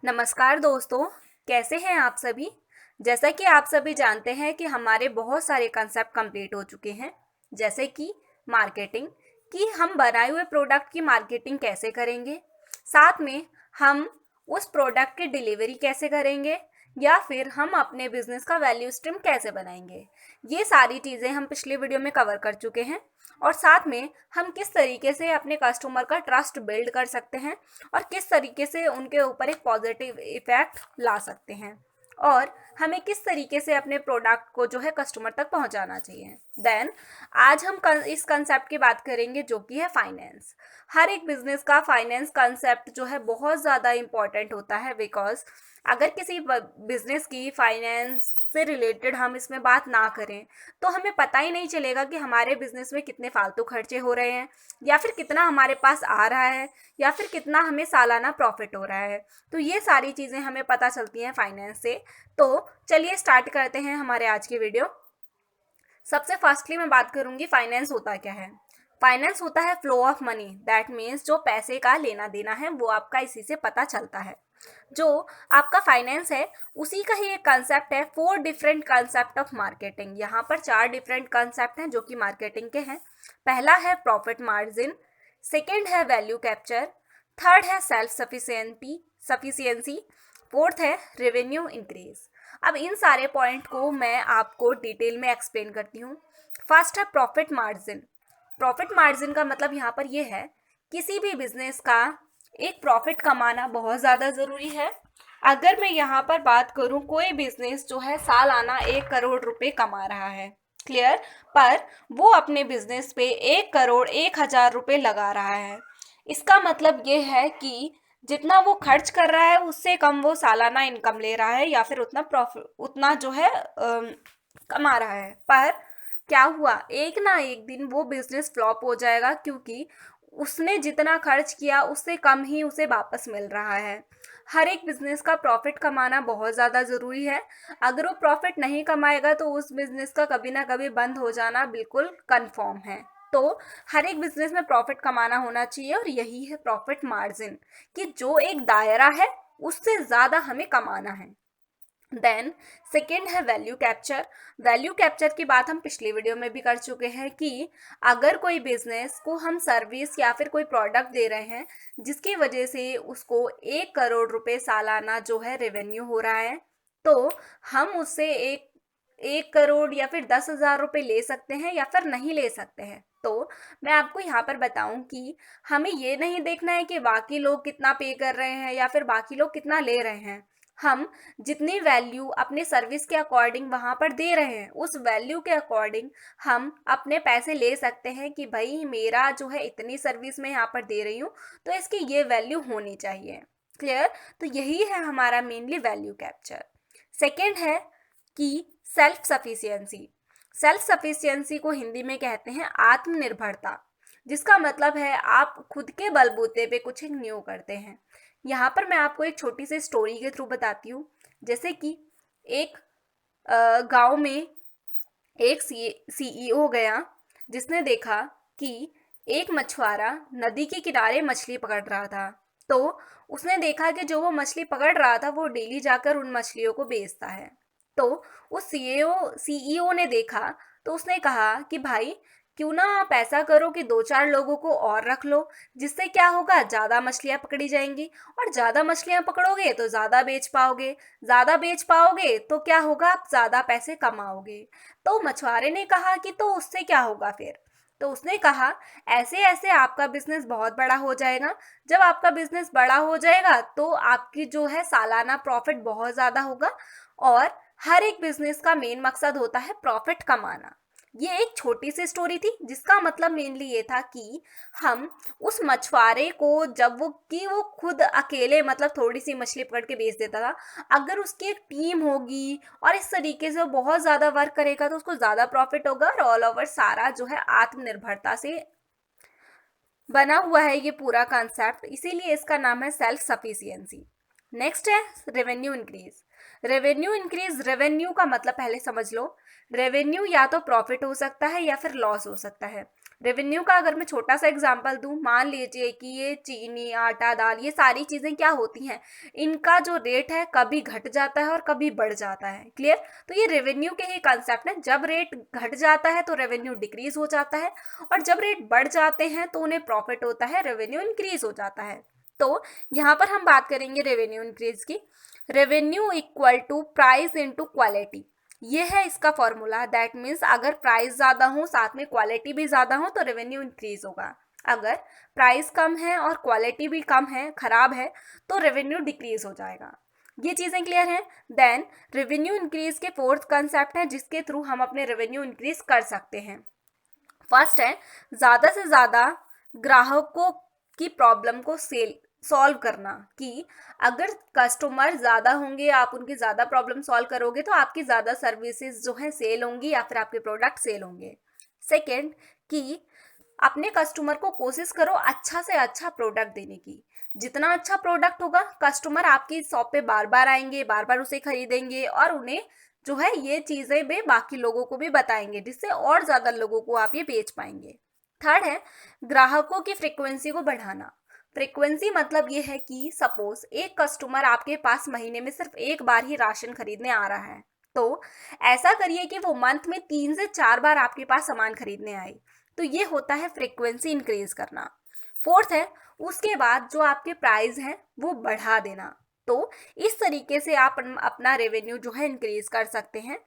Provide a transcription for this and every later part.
नमस्कार दोस्तों, कैसे हैं आप सभी। जैसा कि आप सभी जानते हैं कि हमारे बहुत सारे कंसेप्ट कंप्लीट हो चुके हैं, जैसे कि मार्केटिंग, कि हम बनाए हुए प्रोडक्ट की मार्केटिंग कैसे करेंगे, साथ में हम उस प्रोडक्ट की डिलीवरी कैसे करेंगे, या फिर हम अपने बिजनेस का वैल्यू स्ट्रीम कैसे बनाएंगे। ये सारी चीज़ें हम पिछले वीडियो में कवर कर चुके हैं, और साथ में हम किस तरीके से अपने कस्टमर का ट्रस्ट बिल्ड कर सकते हैं और किस तरीके से उनके ऊपर एक पॉजिटिव इफेक्ट ला सकते हैं, और हमें किस तरीके से अपने प्रोडक्ट को जो है कस्टमर तक पहुंचाना चाहिए। देन आज हम इस कंसेप्ट की बात करेंगे जो कि है फाइनेंस। हर एक बिजनेस का फाइनेंस कंसेप्ट जो है बहुत ज़्यादा इम्पॉर्टेंट होता है, बिकॉज अगर किसी बिजनेस की फाइनेंस से रिलेटेड हम इसमें बात ना करें तो हमें पता ही नहीं चलेगा कि हमारे बिजनेस में कितने फालतू खर्चे हो रहे हैं, या फिर कितना हमारे पास आ रहा है, या फिर कितना हमें सालाना प्रॉफिट हो रहा है। तो ये सारी चीज़ें हमें पता चलती हैं फाइनेंस से। तो चलिए स्टार्ट करते हैं हमारे आज की वीडियो। सबसे फर्स्टली मैं बात करूंगी फाइनेंस होता क्या है। फाइनेंस होता है flow of money, that means जो पैसे का लेना देना है वो आपका इसी से पता चलता है। जो आपका फाइनेंस है उसी का ही एक कंसेप्ट है, 4 डिफरेंट कंसेप्ट ऑफ मार्केटिंग। यहाँ पर 4 डिफरेंट कंसेप्ट हैं जो कि मार्केटिंग के हैं। पहला है प्रॉफिट मार्जिन, सेकेंड है वैल्यू कैप्चर, थर्ड है सेल्फ सफिशियंसी, फोर्थ है रेवेन्यू इंक्रीज। अब इन सारे पॉइंट को मैं आपको डिटेल में एक्सप्लेन करती हूँ। फर्स्ट है प्रॉफिट मार्जिन। प्रॉफिट मार्जिन का मतलब यहाँ पर ये है, किसी भी बिजनेस का एक प्रॉफिट कमाना बहुत ज़्यादा ज़रूरी है। अगर मैं यहाँ पर बात करूँ, कोई बिजनेस जो है सालाना 1 करोड़ रुपए कमा रहा है, क्लियर, पर वो अपने बिजनेस पे 1 करोड़ 1 हजार रुपए लगा रहा है। इसका मतलब ये है कि जितना वो खर्च कर रहा है उससे कम वो सालाना इनकम ले रहा है, या फिर उतना प्रॉफिट उतना जो है कमा रहा है। पर क्या हुआ, एक ना एक दिन वो बिजनेस फ्लॉप हो जाएगा, क्योंकि उसने जितना खर्च किया उससे कम ही उसे वापस मिल रहा है। हर एक बिजनेस का प्रॉफिट कमाना बहुत ज़्यादा ज़रूरी है। अगर वो प्रॉफिट नहीं कमाएगा तो उस बिजनेस का कभी ना कभी बंद हो जाना बिल्कुल कंफर्म है। तो हर एक बिजनेस में प्रॉफिट कमाना होना चाहिए, और यही है प्रॉफिट मार्जिन, कि जो एक दायरा है उससे ज़्यादा हमें कमाना है। देन सेकेंड है वैल्यू कैप्चर। वैल्यू कैप्चर की बात हम पिछली वीडियो में भी कर चुके हैं कि अगर कोई बिजनेस को हम सर्विस या फिर कोई प्रोडक्ट दे रहे हैं जिसकी वजह से उसको 1 करोड़ रुपए सालाना जो है रेवेन्यू हो रहा है, तो हम उससे एक 1 करोड़ या फिर 10,000 रुपये ले सकते हैं या फिर नहीं ले सकते हैं। तो मैं आपको यहाँ पर बताऊँ कि हमें ये नहीं देखना है कि बाकी लोग कितना पे कर रहे हैं या फिर बाकी लोग कितना ले रहे हैं। हम जितनी वैल्यू अपने सर्विस के अकॉर्डिंग वहाँ पर दे रहे हैं, उस वैल्यू के अकॉर्डिंग हम अपने पैसे ले सकते हैं कि भाई मेरा जो है इतनी सर्विस मैं यहाँ पर दे रही हूँ तो इसकी ये वैल्यू होनी चाहिए। क्लियर। तो यही है हमारा मेनली वैल्यू कैप्चर। सेकेंड है कि सेल्फ सफिशियंसी। सेल्फ सफिशियंसी को हिंदी में कहते हैं आत्मनिर्भरता, जिसका मतलब है आप खुद के बलबूते पे कुछ एक न्यू करते हैं। यहाँ पर मैं आपको एक छोटी सी स्टोरी के थ्रू बताती हूँ। जैसे कि एक गांव में एक सीईओ गया, जिसने देखा कि एक मछुआरा नदी के किनारे मछली पकड़ रहा था। तो उसने देखा कि जो वो मछली पकड़ रहा था वो डेली जाकर उन मछलियों को बेचता है। तो उस सीईओ ने देखा, तो उसने कहा कि भाई क्यों ना आप ऐसा करो कि 2-4 लोगों को और रख लो, जिससे क्या होगा, ज़्यादा मछलियाँ पकड़ी जाएंगी, और ज़्यादा मछलियाँ पकड़ोगे तो ज़्यादा बेच पाओगे, ज़्यादा बेच पाओगे तो क्या होगा, आप ज़्यादा पैसे कमाओगे। तो मछुआरे ने कहा कि तो उससे क्या होगा फिर। तो उसने कहा ऐसे ऐसे आपका बिजनेस बहुत बड़ा हो जाएगा। जब आपका बिजनेस बड़ा हो जाएगा तो आपकी जो है सालाना प्रॉफिट बहुत ज़्यादा होगा, और हर एक बिजनेस का मेन मकसद होता है प्रॉफिट कमाना। ये एक छोटी सी स्टोरी थी जिसका मतलब मेनली ये था कि हम उस मछुआरे को, जब वो खुद अकेले मतलब थोड़ी सी मछली पकड़ के बेच देता था, अगर उसकी एक टीम होगी और इस तरीके से वो बहुत ज़्यादा वर्क करेगा तो उसको ज़्यादा प्रॉफिट होगा, और ऑल ओवर सारा जो है आत्मनिर्भरता से बना हुआ है ये पूरा कॉन्सेप्ट, इसीलिए इसका नाम है सेल्फ सफिशियंसी। नेक्स्ट है revenue increase. Revenue increase, revenue का मतलब पहले समझ लो। रेवेन्यू या तो प्रॉफिट हो सकता है या फिर लॉस हो सकता है। रेवेन्यू का अगर मैं छोटा सा एग्जांपल दूं, मान लीजिए कि ये चीनी, आटा, दाल, ये सारी चीज़ें क्या होती हैं, इनका जो रेट है कभी घट जाता है और कभी बढ़ जाता है। क्लियर? तो ये रेवेन्यू के ही कंसेप्ट है। जब रेट घट जाता है तो रेवेन्यू डिक्रीज हो जाता है, और जब रेट बढ़ जाते हैं तो उन्हें प्रॉफिट होता है, रेवेन्यू इंक्रीज हो जाता है। तो यहाँ पर हम बात करेंगे रेवेन्यू इंक्रीज की। Revenue equal to price into quality, ये है इसका फॉर्मूला। दैट मीन्स अगर प्राइस ज़्यादा हो साथ में क्वालिटी भी ज़्यादा हो तो रेवेन्यू इंक्रीज होगा। अगर प्राइस कम है और क्वालिटी भी कम है, खराब है, तो रेवेन्यू डिक्रीज हो जाएगा। ये चीज़ें क्लियर हैं? देन रेवेन्यू इंक्रीज के फोर्थ कंसेप्ट है जिसके थ्रू हम अपने रेवेन्यू इंक्रीज कर सकते हैं। फर्स्ट है ज़्यादा से ज़्यादा ग्राहकों की प्रॉब्लम को सॉल्व करना, कि अगर कस्टमर ज़्यादा होंगे, आप उनकी ज़्यादा प्रॉब्लम सॉल्व करोगे तो आपकी ज़्यादा सर्विसेज जो है सेल होंगी या फिर आपके प्रोडक्ट सेल होंगे। सेकेंड, कि अपने कस्टमर को कोशिश करो अच्छा से अच्छा प्रोडक्ट देने की। जितना अच्छा प्रोडक्ट होगा कस्टमर आपकी शॉप पे बार बार आएंगे, बार बार उसे खरीदेंगे, और उन्हें जो है ये चीज़ें भी बाकी लोगों को भी बताएंगे, जिससे और ज़्यादा लोगों को आप ये बेच पाएंगे। थर्ड है ग्राहकों की फ्रिक्वेंसी को बढ़ाना। फ्रिक्वेंसी मतलब ये है कि सपोज एक कस्टमर आपके पास महीने में सिर्फ एक बार ही राशन खरीदने आ रहा है, तो ऐसा करिए कि वो मंथ में 3 से 4 बार आपके पास सामान खरीदने आए। तो ये होता है फ्रिक्वेंसी इंक्रीज करना। फोर्थ है उसके बाद जो आपके प्राइस हैं वो बढ़ा देना। तो इस तरीके से आप अपना रेवेन्यू जो है इंक्रीज कर सकते हैं।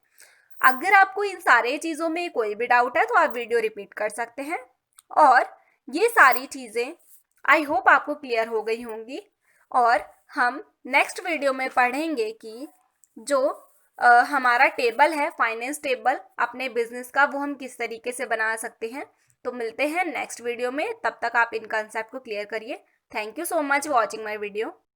अगर आपको इन सारे चीज़ों में कोई भी डाउट है तो आप वीडियो रिपीट कर सकते हैं। और ये सारी चीज़ें आई होप आपको क्लियर हो गई होंगी। और हम नेक्स्ट वीडियो में पढ़ेंगे कि जो हमारा टेबल है, फाइनेंस टेबल अपने बिजनेस का, वो हम किस तरीके से बना सकते हैं। तो मिलते हैं नेक्स्ट वीडियो में, तब तक आप इन कंसेप्ट को क्लियर करिए। Thank you so much watching my video.